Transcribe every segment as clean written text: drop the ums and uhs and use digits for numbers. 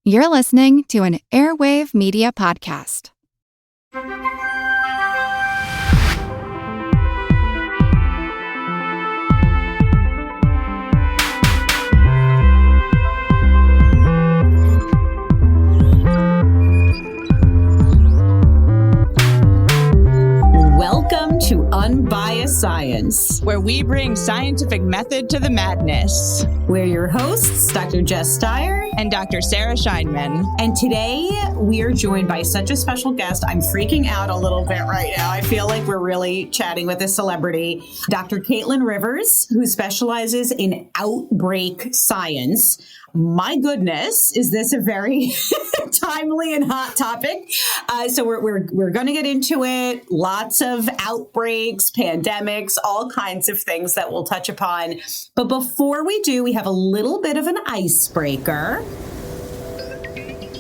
You're listening to an Airwave Media Podcast. Welcome to Unbiased Science, where we bring scientific method to the madness. We're your hosts, Dr. Steier and Dr. Sarah Scheinman. And today we are joined by such a special guest. I'm freaking out a little bit right now. I feel like we're really chatting with a celebrity. Dr. Caitlin Rivers, who specializes in outbreak science. My goodness, is this a very timely and hot topic? So we're going to get into it. Lots of outbreaks, pandemics, all kinds of things that we'll touch upon. But before we do, we have a little bit of an icebreaker.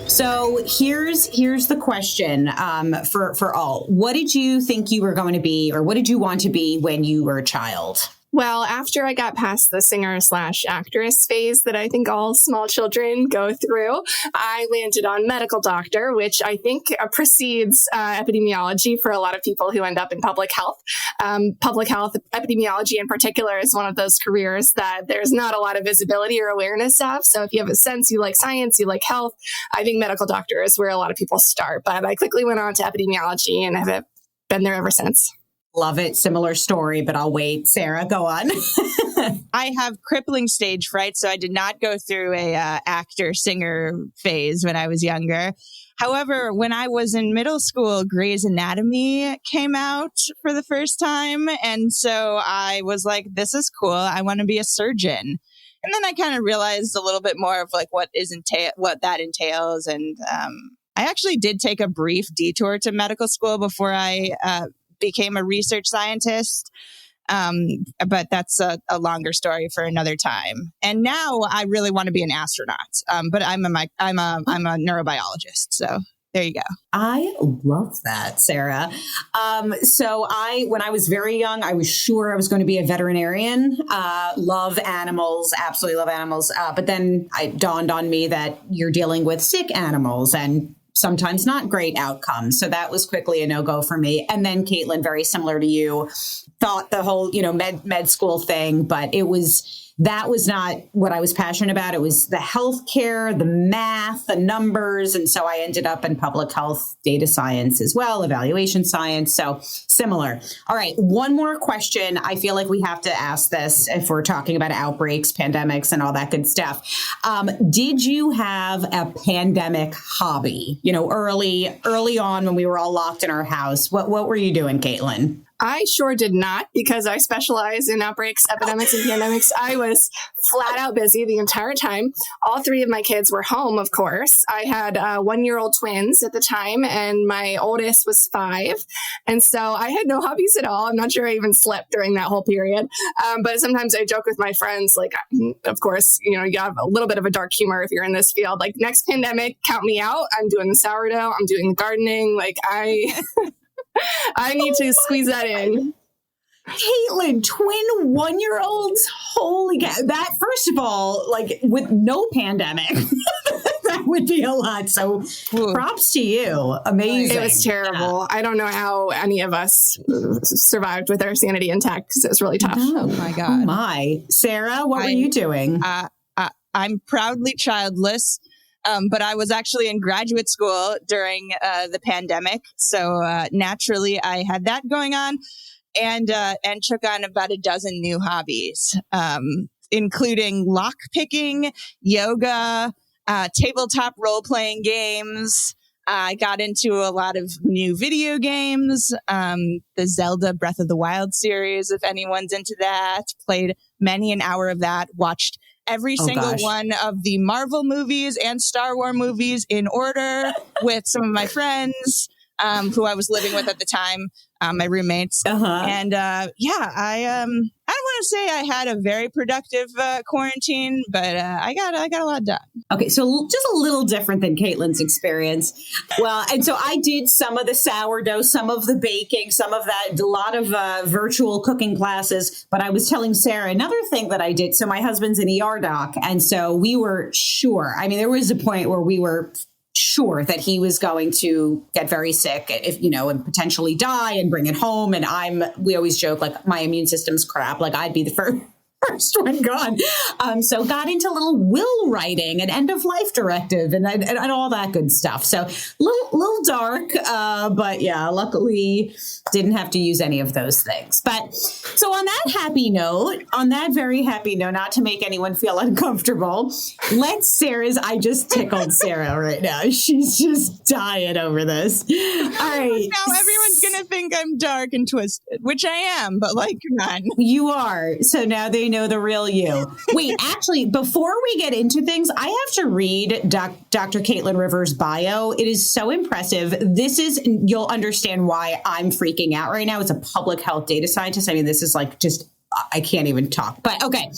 So here's the question for all. What did you think you were going to be, or what did you want to be when you were a child? Well, after I got past the singer/actress phase that I think all small children go through, I landed on medical doctor, which I think precedes epidemiology for a lot of people who end up in public health. Public health, epidemiology in particular, is one of those careers that there's not a lot of visibility or awareness of. So if you have a sense you like science, you like health, I think medical doctor is where a lot of people start. But I quickly went on to epidemiology and have been there ever since. Love it. Similar story, but I'll wait. Sarah, go on. I have crippling stage fright, so I did not go through a actor-singer phase when I was younger. However, when I was in middle school, Grey's Anatomy came out for the first time. And so I was like, this is cool. I want to be a surgeon. And then I kind of realized a little bit more of like what that entails. And I actually did take a brief detour to medical school before I became a research scientist. But that's a longer story for another time. And now I really want to be an astronaut. But I'm a neurobiologist. So there you go. I love that, Sarah. So when I was very young, I was sure I was going to be a veterinarian. Love animals, absolutely love animals. But then it dawned on me that you're dealing with sick animals and sometimes not great outcomes. So that was quickly a no-go for me. And then Caitlin, very similar to you, thought the whole, med school thing, but that was not what I was passionate about. It was the healthcare, the math, the numbers. And so I ended up in public health, data science as well, evaluation science. So similar. All right. One more question. I feel like we have to ask this if we're talking about outbreaks, pandemics, and all that good stuff. Did you have a pandemic hobby? Early on when we were all locked in our house, what were you doing, Caitlin? I sure did not, because I specialize in outbreaks, epidemics, and pandemics. I was flat out busy the entire time. All three of my kids were home, of course. I had 1-year-old twins at the time, and my oldest was 5. And so I had no hobbies at all. I'm not sure I even slept during that whole period. But sometimes I joke with my friends, like, of course, you have a little bit of a dark humor if you're in this field. Like, next pandemic, count me out. I'm doing the sourdough. I'm doing the gardening. Like, I need to squeeze that in. Caitlin, twin 1-year-olds? Holy cow. That, first of all, like with no pandemic, that would be a lot. So props to you. Amazing. It was terrible. Yeah. I don't know how any of us survived with our sanity intact because it was really tough. Oh my God. Oh my. Sarah, what were you doing? I'm proudly childless. But I was actually in graduate school during the pandemic. So naturally, I had that going on and took on about a dozen new hobbies, including lock picking, yoga, tabletop role-playing games. I got into a lot of new video games, the Zelda Breath of the Wild series, if anyone's into that. Played many an hour of that, watched every single one of the Marvel movies and Star Wars movies in order with some of my friends who I was living with at the time. my roommates. And I don't want to say I had a very productive quarantine, but I got a lot done. Okay, so just a little different than Caitlin's experience. Well, and so I did some of the sourdough, some of the baking, some of that, a lot of virtual cooking classes. But I was telling Sarah another thing that I did. So my husband's an ER doc, and so we were sure. I mean, there was a point where we were sure that he was going to get very sick, if and potentially die and bring it home. And we always joke, like, my immune system's crap. Like, I'd be the first one gone. So got into a little will writing and end of life directive and all that good stuff. So little dark, but yeah, luckily didn't have to use any of those things. But so on that very happy note, not to make anyone feel uncomfortable, I just tickled Sarah right now. She's just dying over this. All right. Now everyone's going to think I'm dark and twisted, which I am, but like, come on. You are. So now they know the real you. Wait, actually, before we get into things, I have to read Dr. Caitlin Rivers' bio. It is so impressive. You'll understand why I'm freaking out right now. It's a public health data scientist. I mean, this is like I can't even talk. But okay,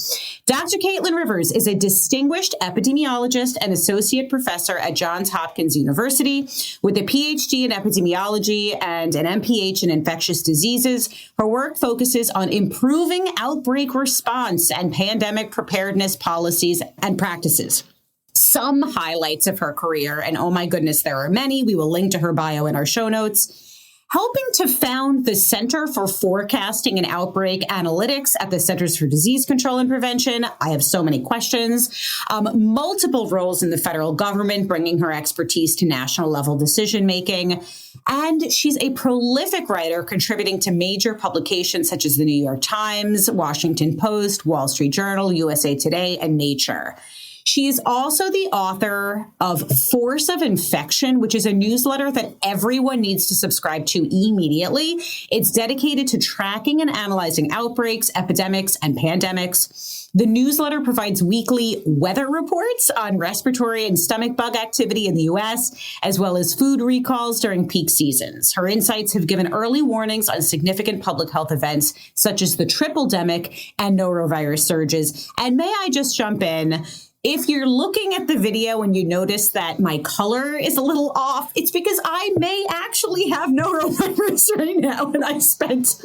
Dr. Caitlin Rivers is a distinguished epidemiologist and associate professor at Johns Hopkins University with a PhD in epidemiology and an MPH in infectious diseases. Her work focuses on improving outbreak response and pandemic preparedness policies and practices. Some highlights of her career, and oh my goodness, there are many. We will link to her bio in our show notes. Helping to found the Center for Forecasting and Outbreak Analytics at the Centers for Disease Control and Prevention. I have so many questions. Multiple roles in the federal government, bringing her expertise to national level decision making. And she's a prolific writer, contributing to major publications such as the New York Times, Washington Post, Wall Street Journal, USA Today, and Nature. She is also the author of Force of Infection, which is a newsletter that everyone needs to subscribe to immediately. It's dedicated to tracking and analyzing outbreaks, epidemics, and pandemics. The newsletter provides weekly weather reports on respiratory and stomach bug activity in the U.S., as well as food recalls during peak seasons. Her insights have given early warnings on significant public health events, such as the Tripledemic and norovirus surges. And may I just jump in? If you're looking at the video and you notice that my color is a little off, it's because I may actually have norovirus right now. And I spent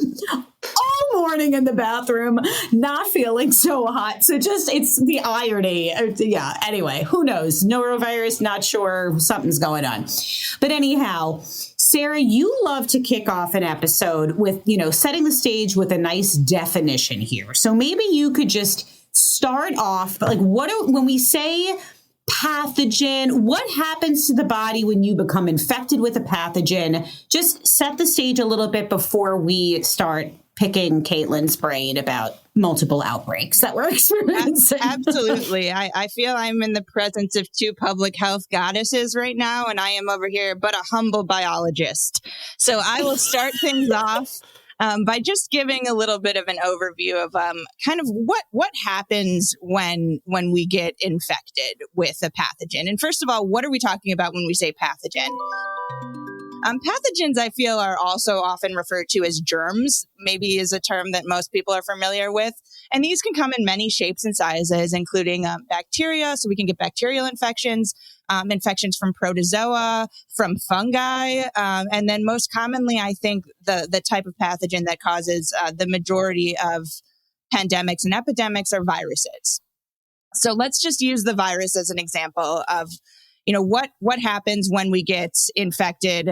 all morning in the bathroom not feeling so hot. So it's the irony. Yeah. Anyway, who knows? Norovirus, not sure. Something's going on. But anyhow, Sarah, you love to kick off an episode with, setting the stage with a nice definition here. So maybe you could just start off, like, when we say pathogen, what happens to the body when you become infected with a pathogen? Just set the stage a little bit before we start picking Caitlin's brain about multiple outbreaks that we're experiencing. Absolutely. I feel I'm in the presence of two public health goddesses right now, and I am over here but a humble biologist. So I will start things off by just giving a little bit of an overview of kind of what happens when we get infected with a pathogen. And first of all, what are we talking about when we say pathogen? Pathogens, I feel, are also often referred to as germs, maybe is a term that most people are familiar with. And these can come in many shapes and sizes, including bacteria. So we can get bacterial infections, infections from protozoa, from fungi. And then most commonly, I think the type of pathogen that causes the majority of pandemics and epidemics are viruses. So let's just use the virus as an example of what happens when we get infected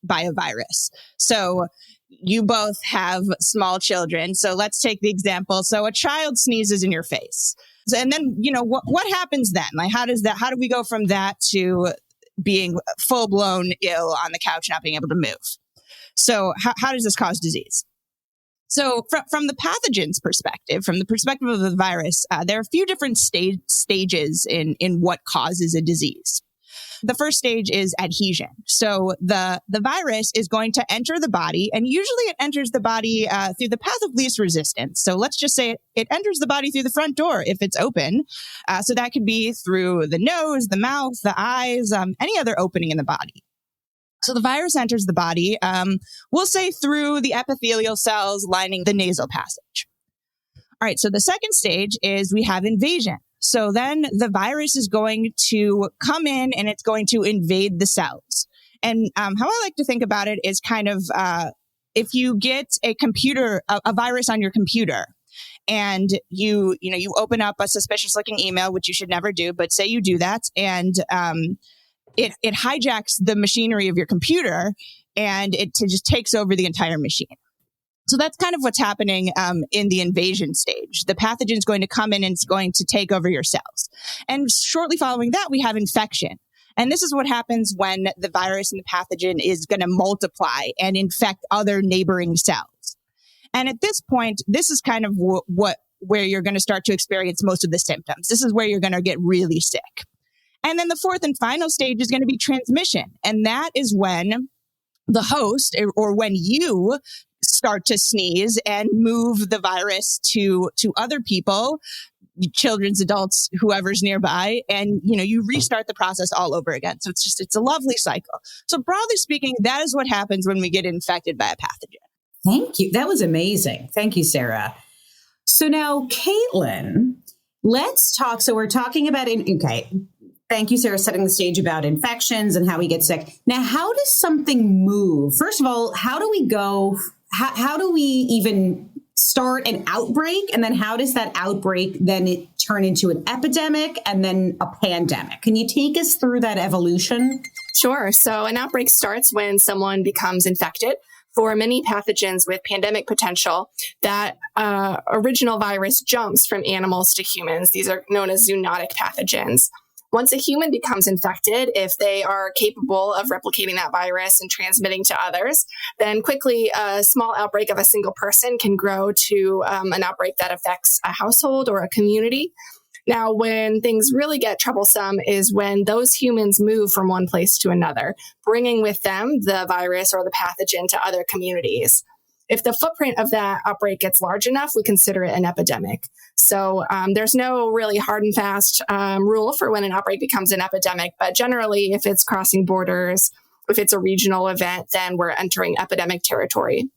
by a virus. So you both have small children. So let's take the example. So a child sneezes in your face. And then, what happens then? Like, how do we go from that to being full blown ill on the couch, not being able to move? So how does this cause disease? So from the pathogen's perspective, from the perspective of the virus, there are a few different stages in what causes a disease. The first stage is adhesion. So the virus is going to enter the body, and usually it enters the body through the path of least resistance. So let's just say it enters the body through the front door if it's open. So that could be through the nose, the mouth, the eyes, any other opening in the body. So the virus enters the body, we'll say through the epithelial cells lining the nasal passage. All right, so the second stage is we have invasion. So then the virus is going to come in and it's going to invade the cells. And how I like to think about it is kind of if you get a virus on your computer, and you open up a suspicious looking email, which you should never do, but say you do that, and it hijacks the machinery of your computer, and it just takes over the entire machine. So that's kind of what's happening in the invasion stage. The pathogen is going to come in and it's going to take over your cells. And shortly following that, we have infection. And this is what happens when the virus and the pathogen is going to multiply and infect other neighboring cells. And at this point, this is kind of where you're going to start to experience most of the symptoms. This is where you're going to get really sick. And then the fourth and final stage is going to be transmission. And that is when the host or when you start to sneeze and move the virus to other people, children's, adults, whoever's nearby, and you restart the process all over again. So it's a lovely cycle. So broadly speaking, that is what happens when we get infected by a pathogen. Thank you. That was amazing. Thank you, Sarah. So now, Caitlin, let's talk. So we're talking about thank you, Sarah, setting the stage about infections and how we get sick. Now, how does something move? First of all, how do we go? How do we even start an outbreak? And then how does that outbreak then turn into an epidemic and then a pandemic? Can you take us through that evolution? Sure. So an outbreak starts when someone becomes infected. For many pathogens with pandemic potential, that original virus jumps from animals to humans. These are known as zoonotic pathogens. Once a human becomes infected, if they are capable of replicating that virus and transmitting to others, then quickly a small outbreak of a single person can grow to an outbreak that affects a household or a community. Now, when things really get troublesome is when those humans move from one place to another, bringing with them the virus or the pathogen to other communities. If the footprint of that outbreak gets large enough, we consider it an epidemic. So there's no really hard and fast rule for when an outbreak becomes an epidemic. But generally, if it's crossing borders, if it's a regional event, then we're entering epidemic territory.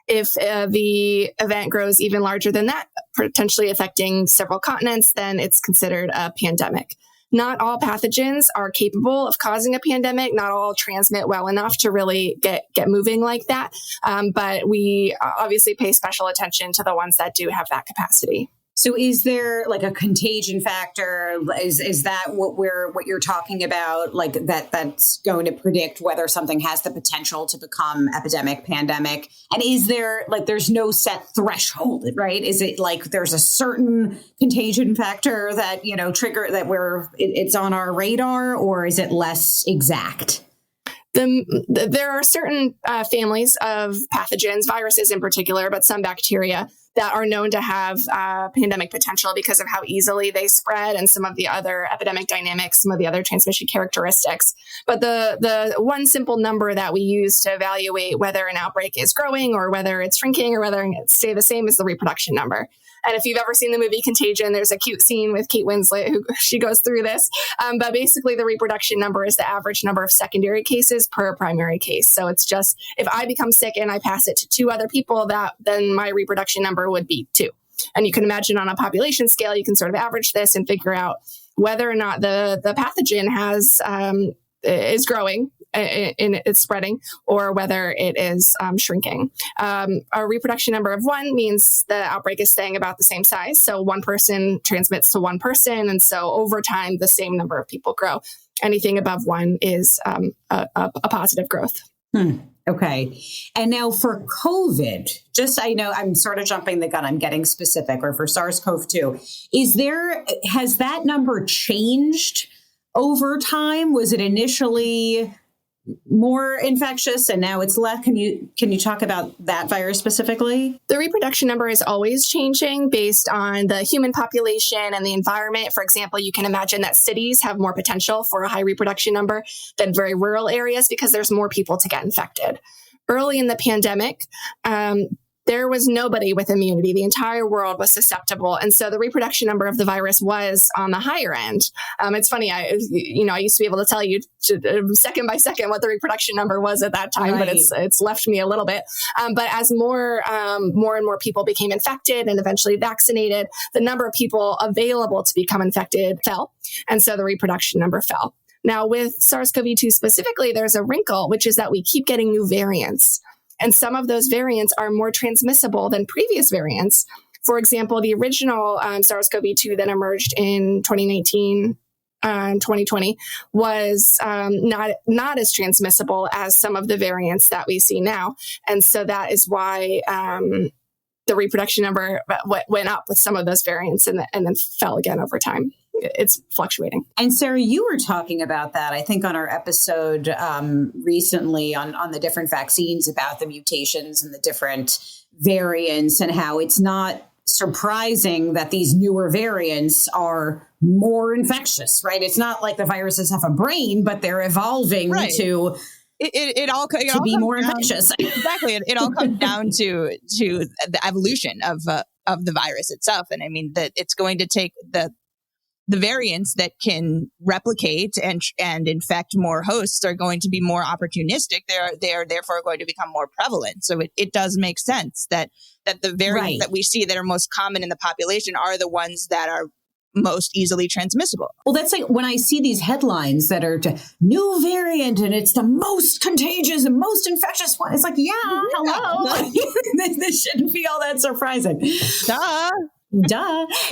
If the event grows even larger than that, potentially affecting several continents, then it's considered a pandemic. Not all pathogens are capable of causing a pandemic. Not all transmit well enough to really get moving like that. But we obviously pay special attention to the ones that do have that capacity. So is there like a contagion factor? Is that what you're talking about? Like that's going to predict whether something has the potential to become epidemic, pandemic? And is there there's no set threshold, right? Is it like there's a certain contagion factor that, trigger that it's on our radar, or is it less exact? There are certain families of pathogens, viruses in particular, but some bacteria that are known to have pandemic potential because of how easily they spread and some of the other epidemic dynamics, some of the other transmission characteristics. But the one simple number that we use to evaluate whether an outbreak is growing or whether it's shrinking or whether it stay the same is the reproduction number. And if you've ever seen the movie Contagion, there's a cute scene with Kate Winslet she goes through this. But basically, the reproduction number is the average number of secondary cases per primary case. So it's just if I become sick and I pass it to 2 other people, then my reproduction number would be 2. And you can imagine on a population scale, you can sort of average this and figure out whether or not the pathogen is growing in its spreading, or whether it is shrinking. A reproduction number of 1 means the outbreak is staying about the same size. So 1 person transmits to 1 person. And so over time, the same number of people grow. Anything above 1 is a positive growth. Okay. And now for COVID, I know I'm sort of jumping the gun, I'm getting specific, or for SARS-CoV-2, has that number changed over time? Was it initially more infectious and now it's less? Can you talk about that virus specifically? The reproduction number is always changing based on the human population and the environment. For example, you can imagine that cities have more potential for a high reproduction number than very rural areas because there's more people to get infected. Early in the pandemic, there was nobody with immunity. The entire world was susceptible. And so the reproduction number of the virus was on the higher end. It's funny. I used to be able to tell you second by second what the reproduction number was at that time, but it's left me a little bit. But as more and more people became infected and eventually vaccinated, the number of people available to become infected fell. And so the reproduction number fell. Now, with SARS-CoV-2 specifically, there's a wrinkle, which is that we keep getting new variants. And some of those variants are more transmissible than previous variants. For example, the original SARS-CoV-2 that emerged in 2019 and 2020 was not as transmissible as some of the variants that we see now. And so that is why the reproduction number went up with some of those variants and then fell again over time. It's fluctuating. And Sarah, you were talking about that, I think, on our episode recently on the different vaccines, about the mutations and the different variants, and how it's not surprising that these newer variants are more infectious, right? It's not like the viruses have a brain, but they're evolving to be more infectious. Exactly. It all comes down to the evolution of the virus itself. And I mean, that it's going to take the variants that can replicate and infect more hosts are going to be more opportunistic. They are therefore going to become more prevalent. So it does make sense that the variants that we see that are most common in the population are the ones that are most easily transmissible. Well, that's like when I see these headlines that are new variant and it's the most contagious and most infectious one. It's like, hello. This shouldn't be all that surprising. Duh.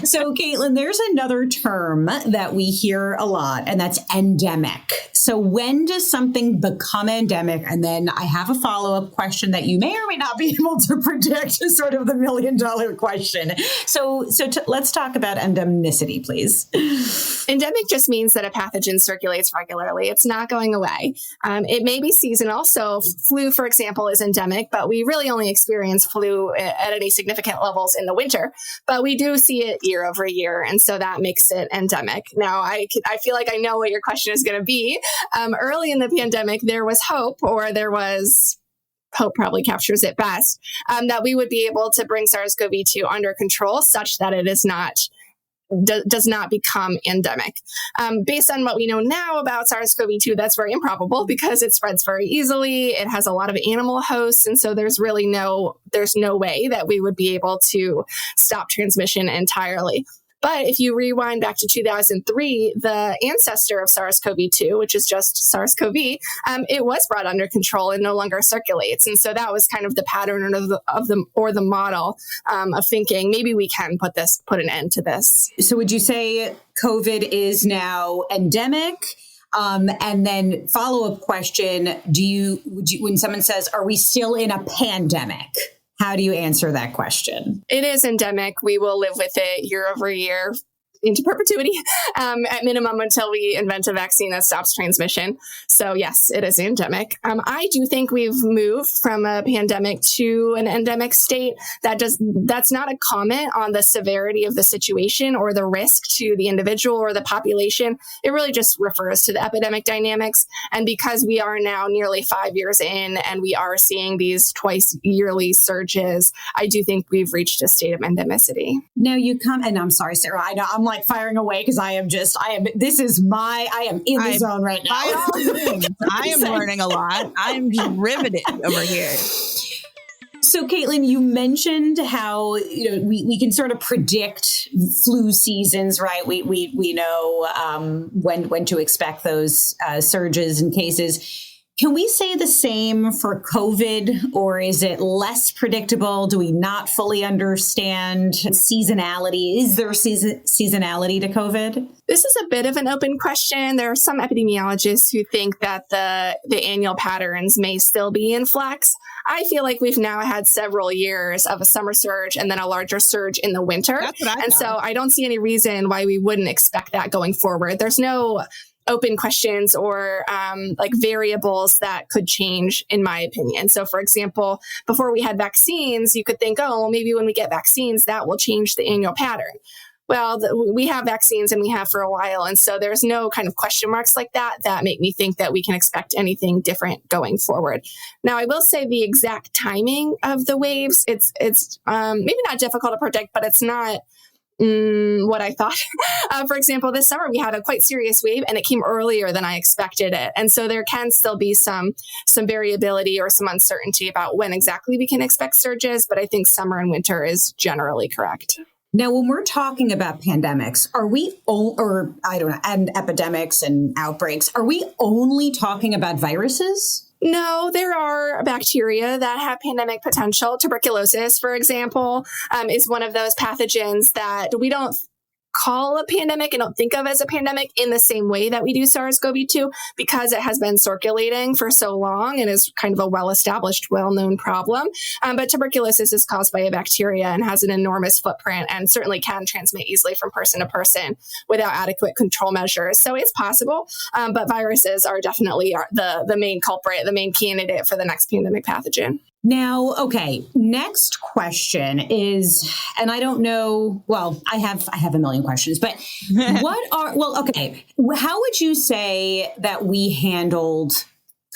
So, Caitlin, there's another term that we hear a lot, and that's endemic. So when does something become endemic? And then I have a follow-up question that you may or may not be able to predict, is sort of the $1 million question. So let's talk about endemicity, please. Endemic just means that a pathogen circulates regularly. It's not going away. It may be seasonal. So flu, for example, is endemic, but we really only experience flu at any significant levels in the winter. But we do see it year over year, and so that makes it endemic. Now, I feel like I know what your question is going to be. Early in the pandemic, there was hope probably captures it best, that we would be able to bring SARS-CoV-2 under control such that it does not become endemic. Based on what we know now about SARS-CoV-2, that's very improbable because it spreads very easily. It has a lot of animal hosts. And so there's no way that we would be able to stop transmission entirely. But if you rewind back to 2003, the ancestor of SARS-CoV-2, which is just SARS-CoV, it was brought under control and no longer circulates. And so that was kind of the pattern of the model of thinking maybe we can put an end to this. So would you say COVID is now endemic? And then follow-up question, when someone says, are we still in a pandemic? How do you answer that question? It is endemic. We will live with it year over year into perpetuity, at minimum, until we invent a vaccine that stops transmission. So yes, it is endemic. I do think we've moved from a pandemic to an endemic state. That's not a comment on the severity of the situation or the risk to the individual or the population. It really just refers to the epidemic dynamics. And because we are now nearly 5 years in and we are seeing these twice yearly surges, I do think we've reached a state of endemicity. Now and I'm sorry, Sarah, I know I'm like firing away because I am in the zone right now. By all means, I am learning a lot. I'm just riveted over here. So, Caitlin, you mentioned how we can sort of predict flu seasons, right? We know when to expect those surges in cases. Can we say the same for COVID, or is it less predictable? Do we not fully understand seasonality? Is there seasonality to COVID? This is a bit of an open question. There are some epidemiologists who think that the annual patterns may still be in flux. I feel like we've now had several years of a summer surge and then a larger surge in the winter. That's what I and know. So I don't see any reason why we wouldn't expect that going forward. There's no open questions or variables that could change, in my opinion. So, for example, before we had vaccines, you could think, maybe when we get vaccines, that will change the annual pattern. Well, we have vaccines and we have for a while. And so there's no kind of question marks like that make me think that we can expect anything different going forward. Now, I will say the exact timing of the waves, it's maybe not difficult to predict, but it's not what I thought. For example, this summer we had a quite serious wave and it came earlier than I expected it. And so there can still be some variability or some uncertainty about when exactly we can expect surges. But I think summer and winter is generally correct. Now, when we're talking about pandemics, and epidemics and outbreaks, are we only talking about viruses? No, there are bacteria that have pandemic potential. Tuberculosis, for example, is one of those pathogens that we don't call a pandemic and don't think of as a pandemic in the same way that we do SARS-CoV-2 because it has been circulating for so long and is kind of a well-established, well-known problem. But tuberculosis is caused by a bacteria and has an enormous footprint and certainly can transmit easily from person to person without adequate control measures. So it's possible, but viruses are definitely the main culprit, the main candidate for the next pandemic pathogen. Now, okay, next question is, and I don't know, well, I have a million questions, but how would you say that we handled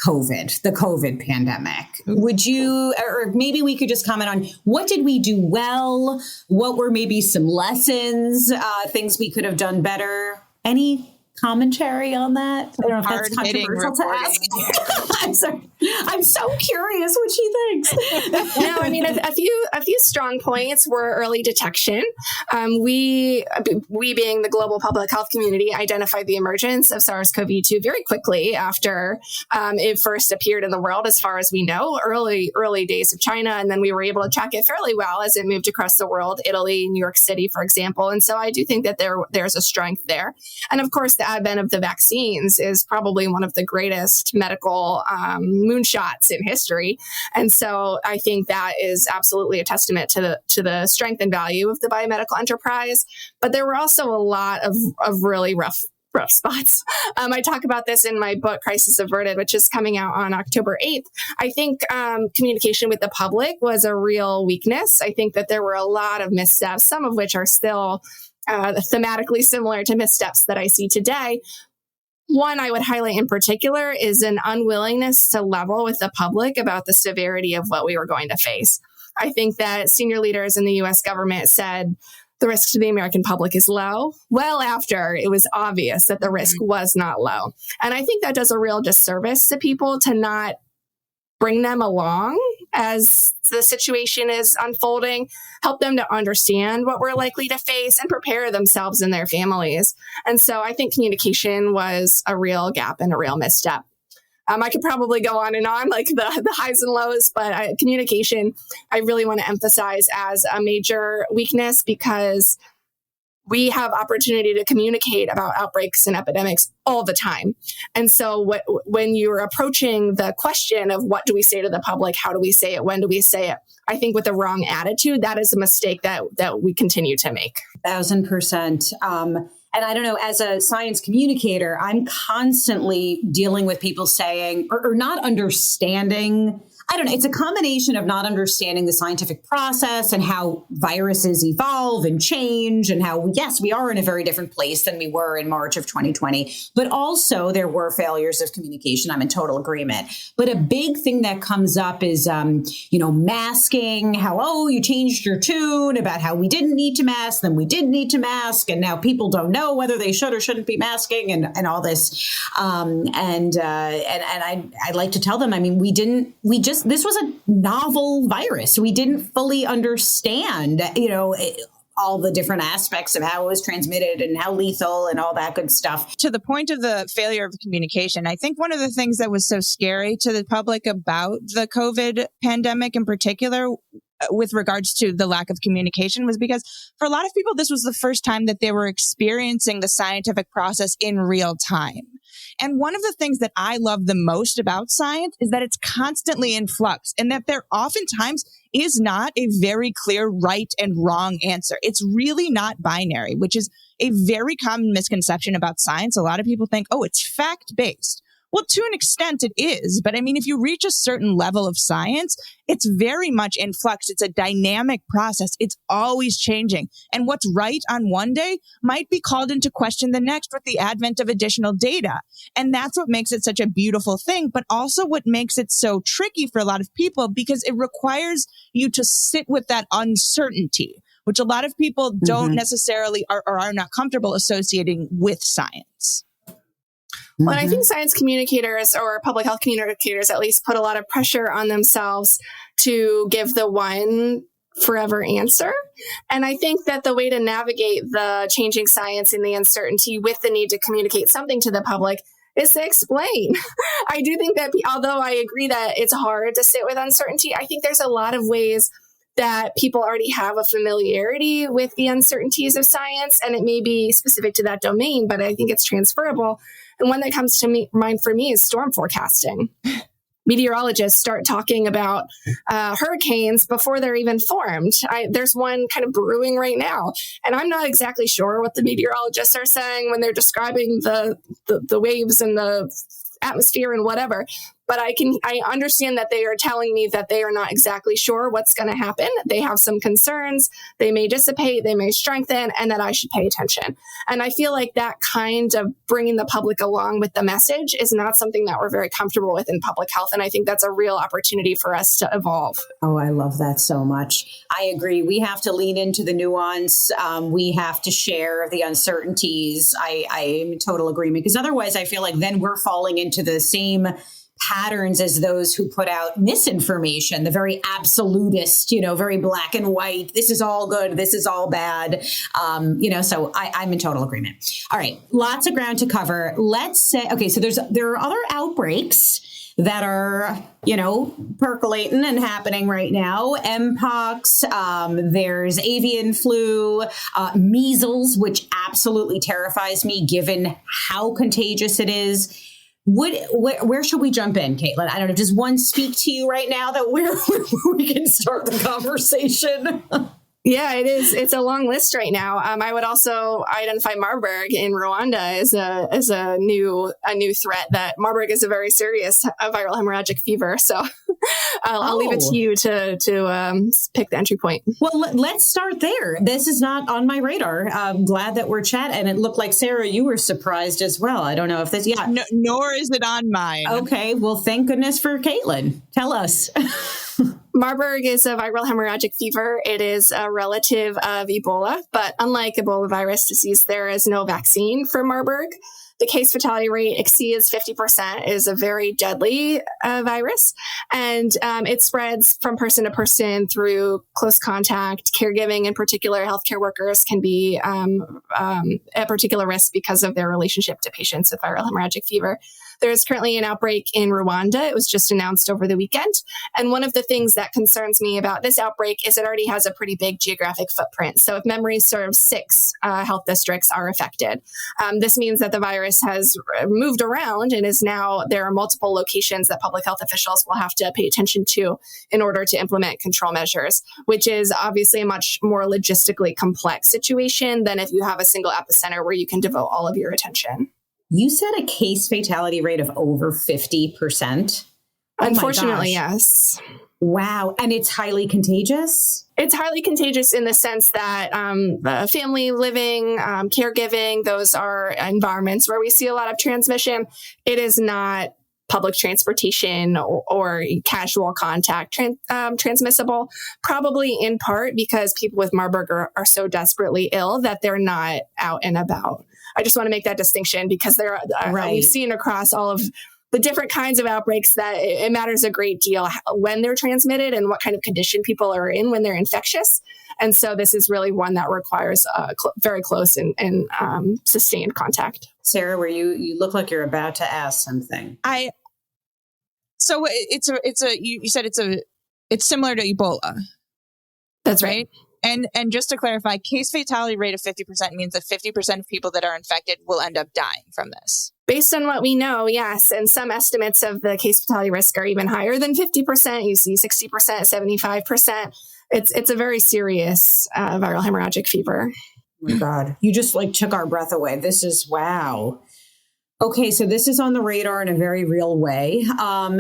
the COVID pandemic? Would you, or maybe we could just comment on what did we do well? What were maybe some lessons, things we could have done better? Any commentary on that? I don't know if that's controversial to ask. I'm so curious what she thinks. No, I mean, a few strong points were early detection. We being the global public health community, identified the emergence of SARS-CoV-2 very quickly after it first appeared in the world, as far as we know, early days of China. And then we were able to track it fairly well as it moved across the world, Italy, New York City, for example. And so I do think that there's a strength there. And of course, the advent of the vaccines is probably one of the greatest medical moonshots in history. And so I think that is absolutely a testament to the strength and value of the biomedical enterprise. But there were also a lot of really rough spots. I talk about this in my book, Crisis Averted, which is coming out on October 8th. I think communication with the public was a real weakness. I think that there were a lot of missteps, some of which are still thematically similar to missteps that I see today. One I would highlight in particular is an unwillingness to level with the public about the severity of what we were going to face. I think that senior leaders in the U.S. government said the risk to the American public is low, well after it was obvious that the risk was not low. And I think that does a real disservice to people to not bring them along as the situation is unfolding, help them to understand what we're likely to face and prepare themselves and their families. And so I think communication was a real gap and a real misstep. I could probably go on and on, like the highs and lows, but communication, I really want to emphasize as a major weakness because we have opportunity to communicate about outbreaks and epidemics all the time. And so when you're approaching the question of what do we say to the public, how do we say it, when do we say it, I think with the wrong attitude, that is a mistake that we continue to make. 1,000%. And I don't know, as a science communicator, I'm constantly dealing with people saying or not understanding. I don't know. It's a combination of not understanding the scientific process and how viruses evolve and change and how, yes, we are in a very different place than we were in March of 2020. But also there were failures of communication. I'm in total agreement. But a big thing that comes up is, masking, how, you changed your tune about how we didn't need to mask, then we did need to mask. And now people don't know whether they should or shouldn't be masking and all this. And I like to tell them, I mean, this was a novel virus. We didn't fully understand, all the different aspects of how it was transmitted and how lethal and all that good stuff. To the point of the failure of communication, I think one of the things that was so scary to the public about the COVID pandemic in particular, with regards to the lack of communication, was because for a lot of people, this was the first time that they were experiencing the scientific process in real time. And one of the things that I love the most about science is that it's constantly in flux and that there oftentimes is not a very clear right and wrong answer. It's really not binary, which is a very common misconception about science. A lot of people think, it's fact-based. Well, to an extent it is. But I mean, if you reach a certain level of science, it's very much in flux. It's a dynamic process. It's always changing. And what's right on one day might be called into question the next with the advent of additional data. And that's what makes it such a beautiful thing, but also what makes it so tricky for a lot of people, because it requires you to sit with that uncertainty, which a lot of people don't necessarily or are not comfortable associating with science. Well, I think science communicators or public health communicators at least put a lot of pressure on themselves to give the one forever answer. And I think that the way to navigate the changing science and the uncertainty with the need to communicate something to the public is to explain. I do think that although I agree that it's hard to sit with uncertainty, I think there's a lot of ways that people already have a familiarity with the uncertainties of science, and it may be specific to that domain, but I think it's transferable. And one that comes to mind for me is storm forecasting. Meteorologists start talking about hurricanes before they're even formed. There's one kind of brewing right now, and I'm not exactly sure what the meteorologists are saying when they're describing the waves and the atmosphere and whatever. But I understand that they are telling me that they are not exactly sure what's going to happen. They have some concerns. They may dissipate, they may strengthen, and that I should pay attention. And I feel like that kind of bringing the public along with the message is not something that we're very comfortable with in public health. And I think that's a real opportunity for us to evolve. Oh, I love that so much. I agree. We have to lean into the nuance. We have to share the uncertainties. I am in total agreement, because otherwise I feel like then we're falling into the same patterns as those who put out misinformation, the very absolutist, very black and white. This is all good. This is all bad. So I'm in total agreement. All right. Lots of ground to cover. Let's say, okay, so there are other outbreaks that are, percolating and happening right now. Mpox, there's avian flu, measles, which absolutely terrifies me given how contagious it is. Where should we jump in, Caitlin? I don't know. Does one speak to you right now that where we can start the conversation? Yeah, it is. It's a long list right now. I would also identify Marburg in Rwanda as a new threat. That Marburg is a very serious viral hemorrhagic fever. So I'll leave it to you to pick the entry point. Well, let's start there. This is not on my radar. I'm glad that we're chatting. And it looked like, Sarah, you were surprised as well. I don't know if this, No, nor is it on mine. Okay. Well, thank goodness for Caitlin. Tell us. Marburg is a viral hemorrhagic fever. It is a relative of Ebola, but unlike Ebola virus disease, there is no vaccine for Marburg. The case fatality rate exceeds 50%, is a very deadly virus, and it spreads from person to person through close contact. Caregiving, in particular, healthcare workers can be at particular risk because of their relationship to patients with viral hemorrhagic fever. There is currently an outbreak in Rwanda. It was just announced over the weekend. And one of the things that concerns me about this outbreak is it already has a pretty big geographic footprint. So if memory serves, 6 health districts are affected. This means that the virus has moved around and is now, there are multiple locations that public health officials will have to pay attention to in order to implement control measures, which is obviously a much more logistically complex situation than if you have a single epicenter where you can devote all of your attention. You said a case fatality rate of over 50%. Unfortunately, yes. Wow. And it's highly contagious? It's highly contagious in the sense that family living, caregiving, those are environments where we see a lot of transmission. It is not public transportation or casual contact transmissible, probably in part because people with Marburg are so desperately ill that they're not out and about. I just want to make that distinction because we've seen across all of the different kinds of outbreaks that it matters a great deal when they're transmitted and what kind of condition people are in when they're infectious. And so this is really one that requires very close and sustained contact. Sarah, where you look like you're about to ask something. So you said it's similar to Ebola. That's right. And just to clarify, case fatality rate of 50% means that 50% of people that are infected will end up dying from this. Based on what we know, yes. And some estimates of the case fatality risk are even higher than 50%. You see 60%, 75%. It's a very serious viral hemorrhagic fever. Oh my God. You just took our breath away. This is wow. Okay, so this is on the radar in a very real way.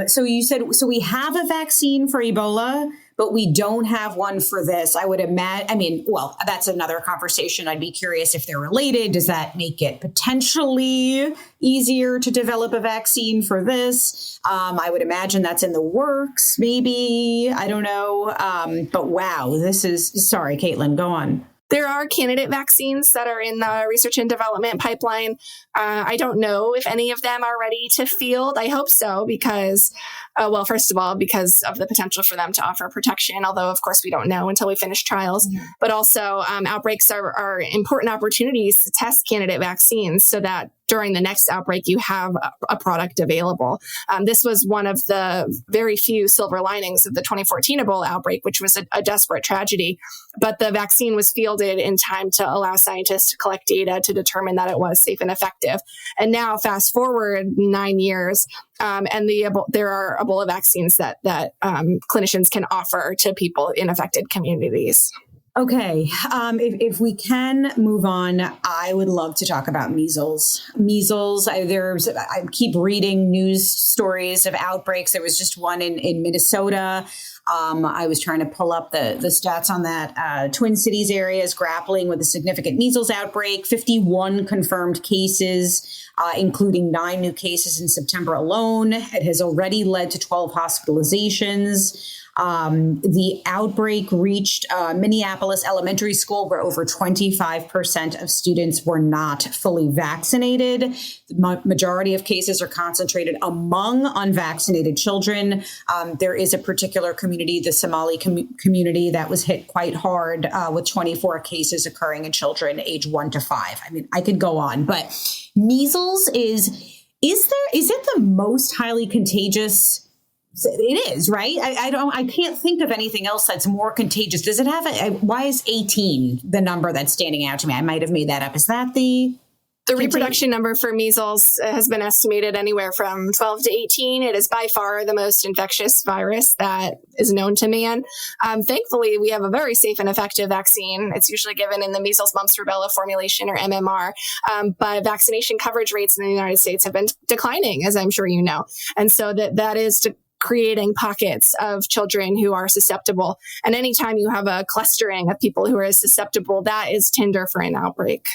So you said, so we have a vaccine for Ebola, but we don't have one for this. I would imagine, well, that's another conversation. I'd be curious if they're related. Does that make it potentially easier to develop a vaccine for this? I would imagine that's in the works, maybe. I don't know. But wow, sorry, Caitlin, go on. There are candidate vaccines that are in the research and development pipeline. I don't know if any of them are ready to field. I hope so because, first of all, because of the potential for them to offer protection, although, of course, we don't know until we finish trials. Mm-hmm. But also, outbreaks are important opportunities to test candidate vaccines so that during the next outbreak, you have a product available. This was one of the very few silver linings of the 2014 Ebola outbreak, which was a desperate tragedy. But the vaccine was fielded in time to allow scientists to collect data to determine that it was safe and effective. And now, fast forward 9 years, and there are Ebola vaccines that clinicians can offer to people in affected communities. Okay, if we can move on, I would love to talk about measles. I keep reading news stories of outbreaks. There was just one in Minnesota. I was trying to pull up the stats on that. Twin Cities area is grappling with a significant measles outbreak, 51 confirmed cases, including 9 new cases in September alone. It has already led to 12 hospitalizations. The outbreak reached Minneapolis Elementary School, where over 25% of students were not fully vaccinated. The majority of cases are concentrated among unvaccinated children. There is a particular community, the Somali community, that was hit quite hard with 24 cases occurring in children age 1 to 5. I mean, I could go on, but measles is it the most highly contagious? It is, right? I can't think of anything else that's more contagious. Does it have why is 18 the number that's standing out to me? I might have made that up. Is that the reproduction number for measles has been estimated anywhere from 12 to 18. It is by far the most infectious virus that is known to man. Thankfully, we have a very safe and effective vaccine. It's usually given in the measles, mumps, rubella formulation, or MMR. But vaccination coverage rates in the United States have been declining, as I'm sure you know. And so that is creating pockets of children who are susceptible. And anytime you have a clustering of people who are susceptible, that is tinder for an outbreak.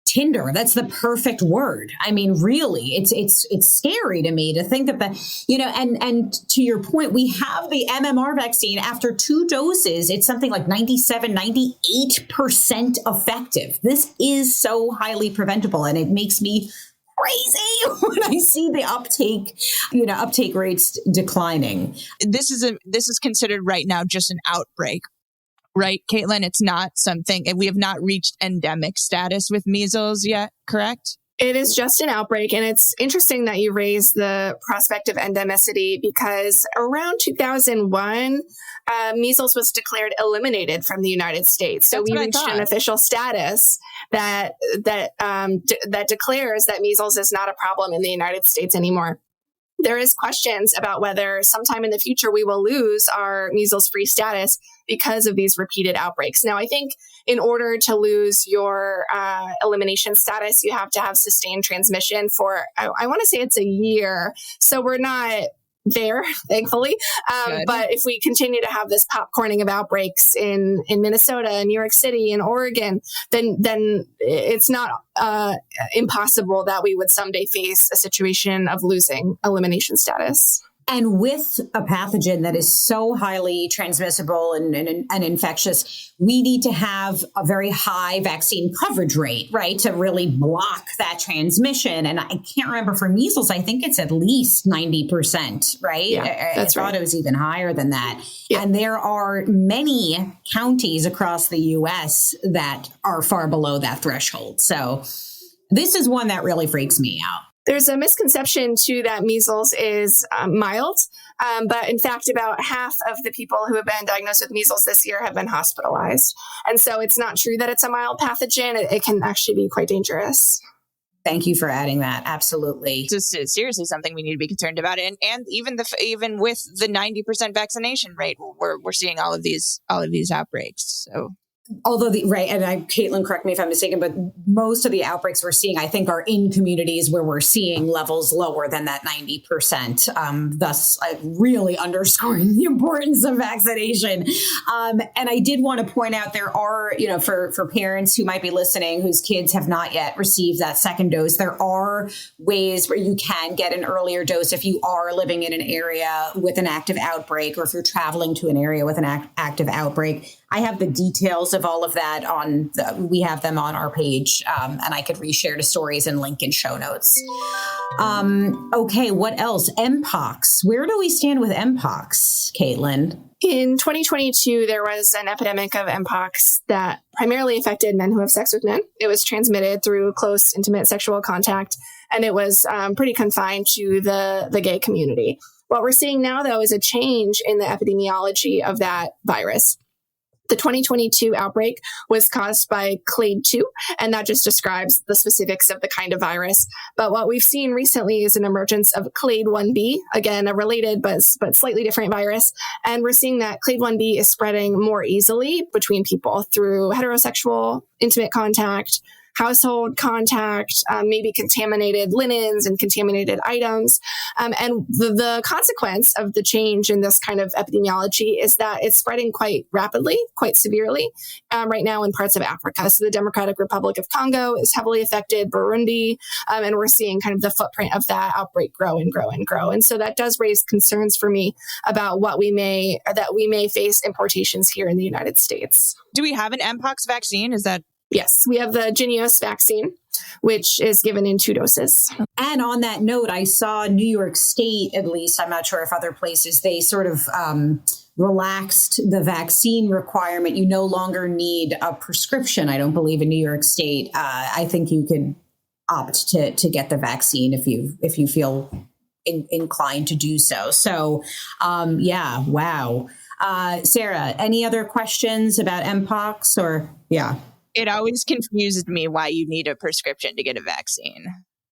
Tinder, that's the perfect word. I mean, really, it's scary to me to think of that, and to your point, we have the MMR vaccine after 2 doses. It's something like 97, 98% effective. This is so highly preventable, and it makes me crazy when I see the uptake rates declining. This is considered right now just an outbreak, right, Caitlin? It's not something, we have not reached endemic status with measles yet, correct? It is just an outbreak. And it's interesting that you raise the prospect of endemicity because around 2001, measles was declared eliminated from the United States. So we reached an official status that declares that measles is not a problem in the United States anymore. There is questions about whether sometime in the future we will lose our measles-free status because of these repeated outbreaks. Now, I think in order to lose your elimination status, you have to have sustained transmission for, I want to say it's a year. So we're not there, thankfully. But if we continue to have this popcorning of outbreaks in Minnesota and New York City and Oregon, then it's not impossible that we would someday face a situation of losing elimination status. And with a pathogen that is so highly transmissible and infectious, we need to have a very high vaccine coverage rate, right, to really block that transmission. And I can't remember for measles, I think it's at least 90%, right? Yeah, I thought it was even higher than that. Yeah. And there are many counties across the U.S. that are far below that threshold. So this is one that really freaks me out. There's a misconception, too, that measles is mild. But in fact, about half of the people who have been diagnosed with measles this year have been hospitalized. And so it's not true that it's a mild pathogen. It can actually be quite dangerous. Thank you for adding that. Absolutely. It's seriously something we need to be concerned about. And even with the 90% vaccination rate, we're seeing all of these outbreaks. So although and Caitlin, correct me if I'm mistaken, but most of the outbreaks we're seeing, I think, are in communities where we're seeing levels lower than that 90%, thus really underscoring the importance of vaccination. And I did want to point out there are, for parents who might be listening, whose kids have not yet received that second dose, there are ways where you can get an earlier dose if you are living in an area with an active outbreak, or if you're traveling to an area with an active outbreak. I have the details of all of that we have them on our page, and I could reshare the stories and link in show notes. Okay, what else? Mpox. Where do we stand with Mpox, Caitlin? In 2022, there was an epidemic of Mpox that primarily affected men who have sex with men. It was transmitted through close, intimate sexual contact, and it was pretty confined to the gay community. What we're seeing now, though, is a change in the epidemiology of that virus. The 2022 outbreak was caused by clade 2, and that just describes the specifics of the kind of virus. But what we've seen recently is an emergence of clade 1b, again, a related but slightly different virus. And we're seeing that clade 1b is spreading more easily between people through heterosexual intimate contact, household contact, maybe contaminated linens and contaminated items. And the consequence of the change in this kind of epidemiology is that it's spreading quite rapidly, quite severely right now in parts of Africa. So the Democratic Republic of Congo is heavily affected, Burundi, and we're seeing kind of the footprint of that outbreak grow and grow and grow. And so that does raise concerns for me about that we may face importations here in the United States. Do we have an Mpox vaccine? Yes, we have the Jynneos vaccine, which is given in 2 doses. And on that note, I saw New York State, at least, I'm not sure if other places, they sort of relaxed the vaccine requirement. You no longer need a prescription, I don't believe, in New York State. I think you could opt to get the vaccine if you feel inclined to do so. So, yeah, wow. Sarah, any other questions about Mpox or, yeah? It always confuses me why you need a prescription to get a vaccine.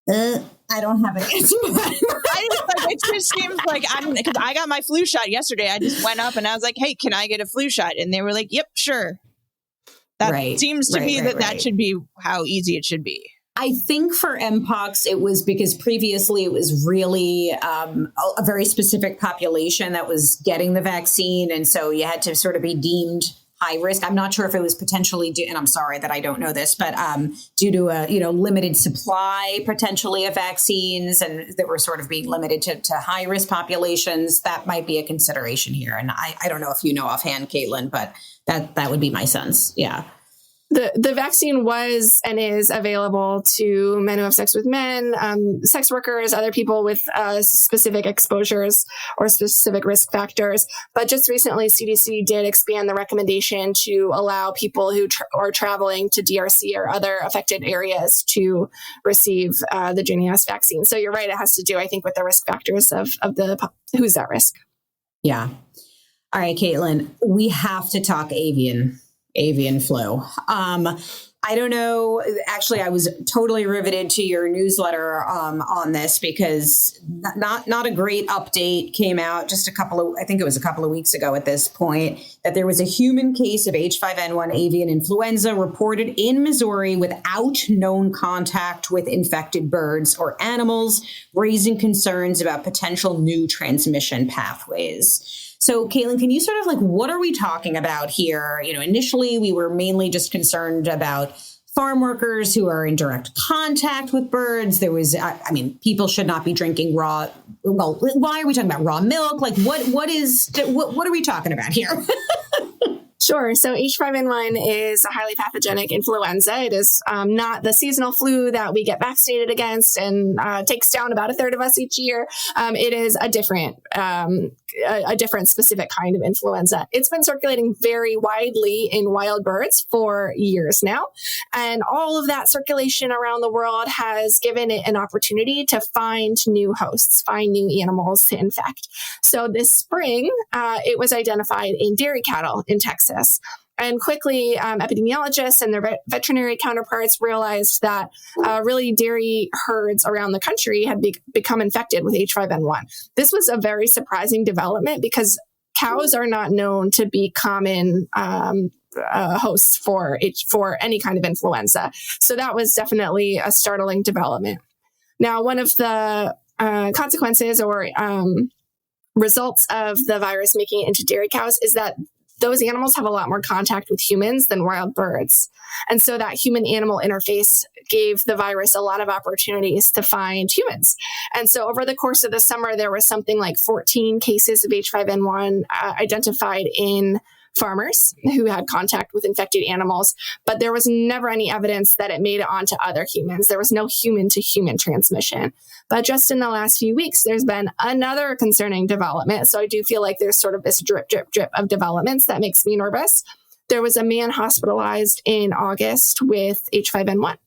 I don't have an answer. It just seems like because I got my flu shot yesterday. I just went up and I was like, "Hey, can I get a flu shot?" And they were like, "Yep, sure." That seems to me that should be how easy it should be. I think for Mpox, it was because previously it was really a very specific population that was getting the vaccine, and so you had to sort of be deemed high risk. I'm not sure if it was potentially due, and I'm sorry that I don't know this, but due to a limited supply potentially of vaccines, and that were sort of being limited to high risk populations. That might be a consideration here. And I don't know if you know offhand, Caitlin, but that would be my sense. Yeah. The vaccine was and is available to men who have sex with men, sex workers, other people with specific exposures or specific risk factors. But just recently, CDC did expand the recommendation to allow people who are traveling to DRC or other affected areas to receive the Jynneos vaccine. So you're right. It has to do, I think, with the risk factors of who's at risk. Yeah. All right, Caitlin, we have to talk avian flu. I don't know. Actually, I was totally riveted to your newsletter on this because not a great update came out just I think it was a couple of weeks ago at this point, that there was a human case of H5N1 avian influenza reported in Missouri without known contact with infected birds or animals, raising concerns about potential new transmission pathways. So, Caitlin, can you sort of what are we talking about here? Initially, we were mainly just concerned about farm workers who are in direct contact with birds. There was, people should not be drinking raw. Well, why are we talking about raw milk? What are we talking about here? Sure. So H5N1 is a highly pathogenic influenza. It is not the seasonal flu that we get vaccinated against and takes down about a third of us each year. It is a different specific kind of influenza. It's been circulating very widely in wild birds for years now. And all of that circulation around the world has given it an opportunity to find new hosts, find new animals to infect. So this spring, it was identified in dairy cattle in Texas. And quickly, epidemiologists and their veterinary counterparts realized that really dairy herds around the country had become infected with H5N1. This was a very surprising development because cows are not known to be common hosts for any kind of influenza. So that was definitely a startling development. Now, one of the consequences or results of the virus making it into dairy cows is that those animals have a lot more contact with humans than wild birds. And so that human-animal interface gave the virus a lot of opportunities to find humans. And so over the course of the summer, there was something like 14 cases of H5N1 identified in farmers who had contact with infected animals, but there was never any evidence that it made it onto other humans. There was no human-to-human transmission. But just in the last few weeks, there's been another concerning development. So I do feel like there's sort of this drip of developments that makes me nervous. There was a man hospitalized in August with H5N1.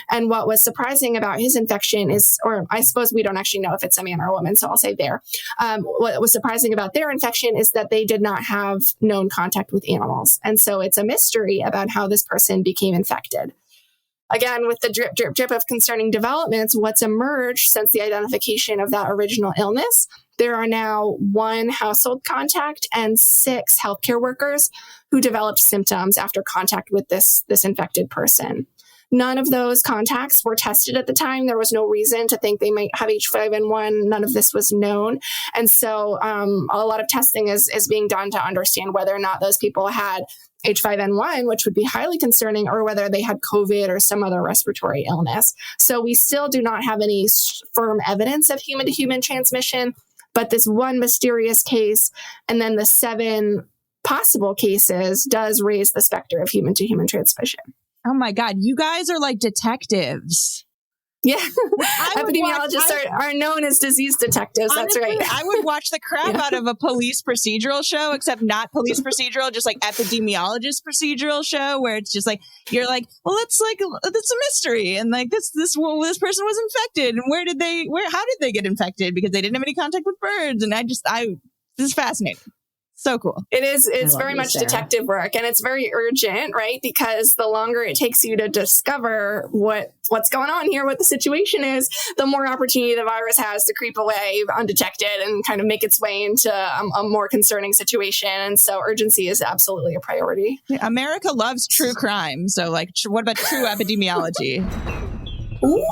And what was surprising about his infection is, or I suppose we don't actually know if it's a man or a woman, so I'll say there. What was surprising about their infection is that they did not have known contact with animals. And so it's a mystery about how this person became infected. Again, with the drip of concerning developments, what's emerged since the identification of that original illness, there are now 1 household contact and 6 healthcare workers who developed symptoms after contact with this infected person. None of those contacts were tested at the time. There was no reason to think they might have H5N1. None of this was known. And so a lot of testing is being done to understand whether or not those people had H5N1, which would be highly concerning, or whether they had COVID or some other respiratory illness. So we still do not have any firm evidence of human-to-human transmission, but this one mysterious case and then the 7 possible cases does raise the specter of human-to-human transmission. Oh my God, you guys are like detectives. Yeah, epidemiologists are known as disease detectives. Honestly, that's right. I would watch the crap out of a police procedural show, except not police procedural, just like epidemiologist procedural show, where it's just like you're like, well, it's a mystery, and like this person was infected, and how did they get infected? Because they didn't have any contact with birds, and this is fascinating. So cool. It's very much detective work, and it's very urgent, right? Because the longer it takes you to discover what's going on here, what the situation is, the more opportunity the virus has to creep away undetected and kind of make its way into a more concerning situation. And so urgency is absolutely a priority. Yeah, America loves true crime. So like, what about true epidemiology? Ooh.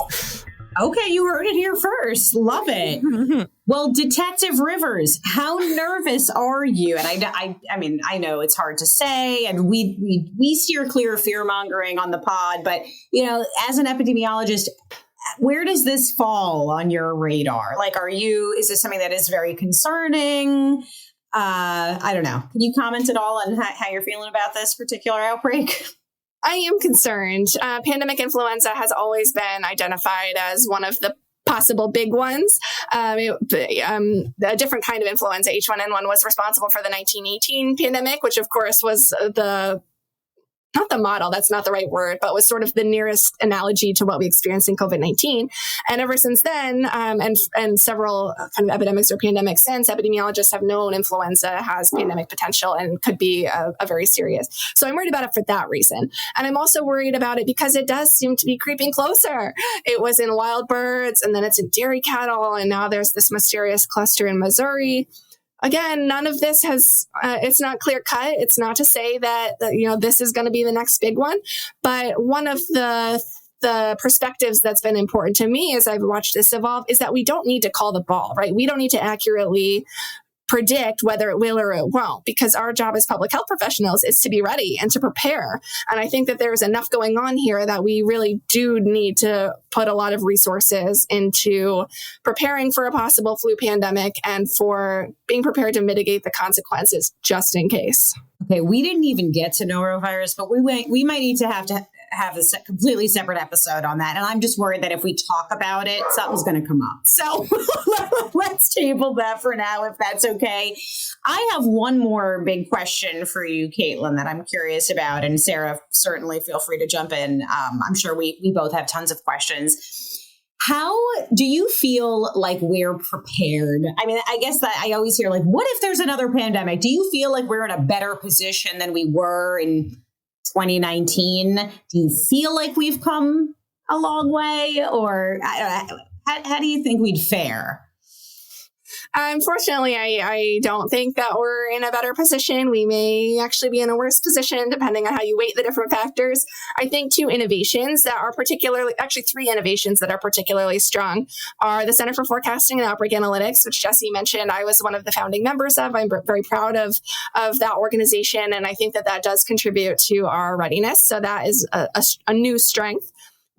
Okay, you heard it here first. Love it. Well, Detective Rivers, how nervous are you? And I mean, I know it's hard to say, and we steer clear of fear-mongering on the pod, but, as an epidemiologist, where does this fall on your radar? Like, is this something that is very concerning? I don't know. Can you comment at all on how you're feeling about this particular outbreak? I am concerned. Pandemic influenza has always been identified as one of the possible big ones. A different kind of influenza, H1N1, was responsible for the 1918 pandemic, which of course was not the model, that's not the right word, but was sort of the nearest analogy to what we experienced in COVID-19. And ever since then, and several kind of epidemics or pandemics since, epidemiologists have known influenza has pandemic potential and could be a very serious. So I'm worried about it for that reason. And I'm also worried about it because it does seem to be creeping closer. It was in wild birds, and then it's in dairy cattle, and now there's this mysterious cluster in Missouri. Again, none of this it's not clear cut. It's not to say that this is going to be the next big one. But one of the perspectives that's been important to me as I've watched this evolve is that we don't need to call the ball, right? We don't need to accurately predict whether it will or it won't, because our job as public health professionals is to be ready and to prepare. And I think that there's enough going on here that we really do need to put a lot of resources into preparing for a possible flu pandemic and for being prepared to mitigate the consequences just in case. Okay, we didn't even get to norovirus, but we might need to have a completely separate episode on that. And I'm just worried that if we talk about it, something's going to come up. So let's table that for now, if that's okay. I have one more big question for you, Caitlin, that I'm curious about. And Sarah, certainly feel free to jump in. I'm sure we both have tons of questions. How do you feel like we're prepared? I mean, I guess that I always hear, like, what if there's another pandemic? Do you feel like we're in a better position than we were in 2019? Do you feel like we've come a long way, or how do you think we'd fare? Unfortunately, I don't think that we're in a better position. We may actually be in a worse position, depending on how you weight the different factors. I think three innovations that are particularly strong are the Center for Forecasting and Outbreak Analytics, which Jesse mentioned. I was one of the founding members of. I'm very proud of that organization, and I think that does contribute to our readiness. So that is a new strength.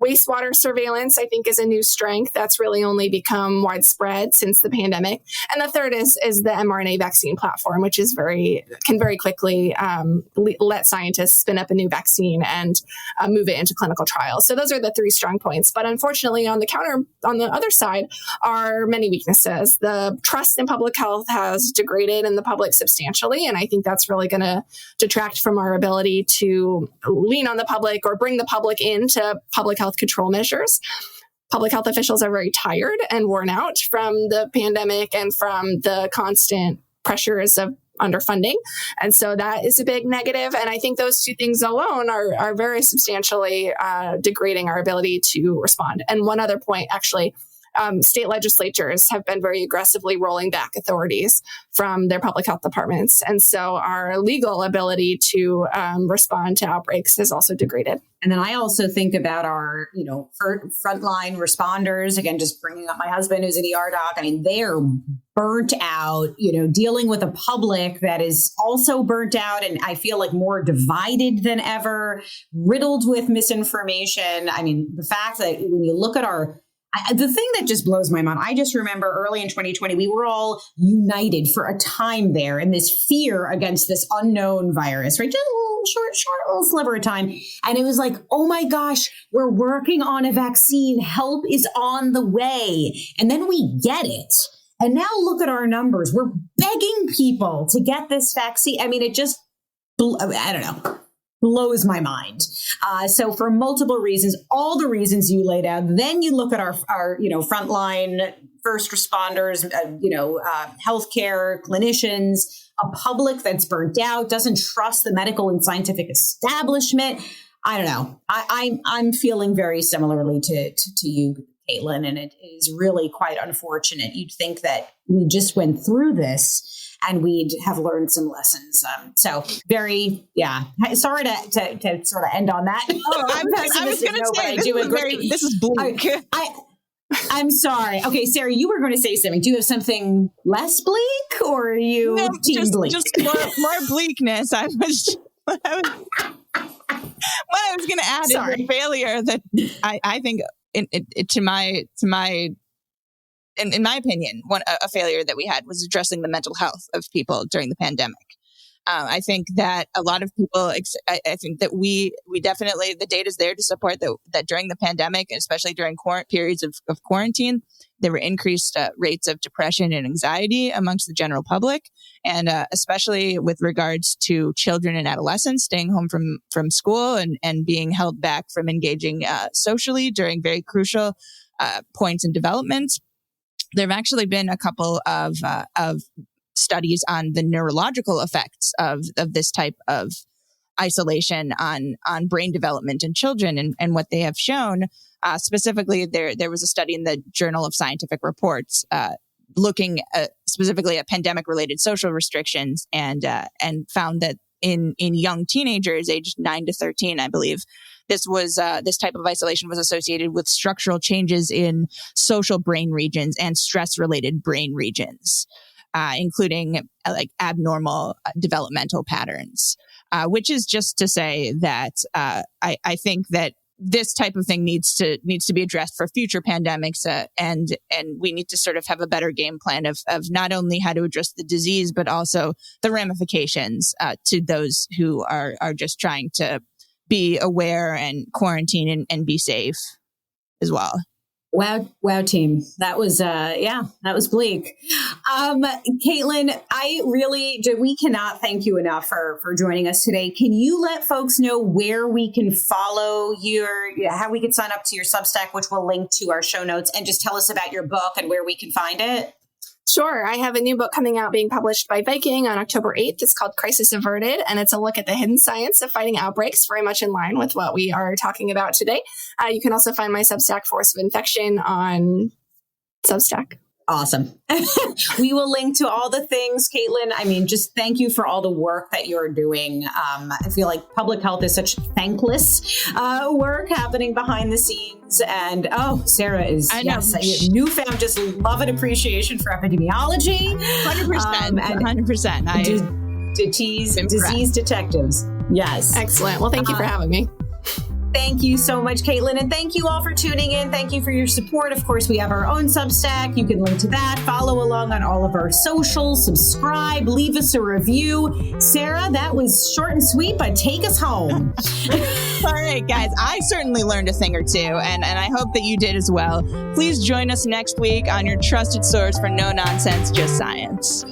Wastewater surveillance, I think, is a new strength that's really only become widespread since the pandemic. And the third is the mRNA vaccine platform, which is can very quickly let scientists spin up a new vaccine and move it into clinical trials. So those are the three strong points. But unfortunately, on the other side are many weaknesses. The trust in public health has degraded in the public substantially, and I think that's really going to detract from our ability to lean on the public or bring the public into public health control measures. Public health officials are very tired and worn out from the pandemic and from the constant pressures of underfunding. And so that is a big negative. And I think those two things alone are very substantially degrading our ability to respond. And one other point, actually, state legislatures have been very aggressively rolling back authorities from their public health departments. And so our legal ability to respond to outbreaks is also degraded. And then I also think about our, frontline responders, again, just bringing up my husband who's an ER doc. I mean, they're burnt out, dealing with a public that is also burnt out. And I feel like more divided than ever, riddled with misinformation. I mean, the fact that when you look at the thing that just blows my mind, I just remember early in 2020, we were all united for a time there in this fear against this unknown virus, right? Just a little short little sliver of time. And it was like, oh my gosh, we're working on a vaccine. Help is on the way. And then we get it. And now look at our numbers. We're begging people to get this vaccine. I mean, it just, I don't know. Blows my mind. So for multiple reasons, all the reasons you laid out, then you look at our frontline first responders, healthcare clinicians, a public that's burnt out, doesn't trust the medical and scientific establishment. I don't know. I'm feeling very similarly to you, Caitlin, and it is really quite unfortunate. You'd think that we just went through this and we'd have learned some lessons. So sorry to sort of end on that. Oh, I was going to say, this is bleak. I'm sorry. Okay, Sarah, you were going to say something. Do you have something less bleak, or are you team bleak? Just more bleakness. What I was going to add is a failure that I think, in my opinion, a failure that we had was addressing the mental health of people during the pandemic. I think that a lot of people, I think that we definitely, the data is there to support that during the pandemic, especially during periods of quarantine, there were increased rates of depression and anxiety amongst the general public. And especially with regards to children and adolescents staying home from school and being held back from engaging socially during very crucial points in development. There have actually been a couple of studies on the neurological effects of this type of isolation on brain development in children, and what they have shown. Specifically, there was a study in the Journal of Scientific Reports looking specifically at pandemic-related social restrictions, and found that in young teenagers aged 9 to 13, I believe, this type of isolation was associated with structural changes in social brain regions and stress-related brain regions, including like abnormal developmental patterns, which is just to say that I think that this type of thing needs to be addressed for future pandemics, and we need to sort of have a better game plan of not only how to address the disease, but also the ramifications to those who are just trying to be aware and quarantine and be safe as well. Wow, team. That was, that was bleak. Caitlin, we cannot thank you enough for joining us today. Can you let folks know where we can follow how we can sign up to your Substack, which we'll link to our show notes, and just tell us about your book and where we can find it? Sure. I have a new book coming out being published by Viking on October 8th. It's called Crisis Averted, and it's a look at the hidden science of fighting outbreaks, very much in line with what we are talking about today. You can also find my Substack, Force of Infection, on Substack. Awesome. We will link to all the things, Caitlin. I mean, just thank you for all the work that you're doing. I feel like public health is such thankless work happening behind the scenes. And Sarah is newfound just love and appreciation for epidemiology. 100%. 100%. Disease detectives. Yes. Excellent. Well, thank you for having me. Thank you so much, Caitlin. And thank you all for tuning in. Thank you for your support. Of course, we have our own Substack. You can link to that. Follow along on all of our socials. Subscribe. Leave us a review. Sarah, that was short and sweet, but take us home. All right, guys. I certainly learned a thing or two, and I hope that you did as well. Please join us next week on your trusted source for no nonsense, just science.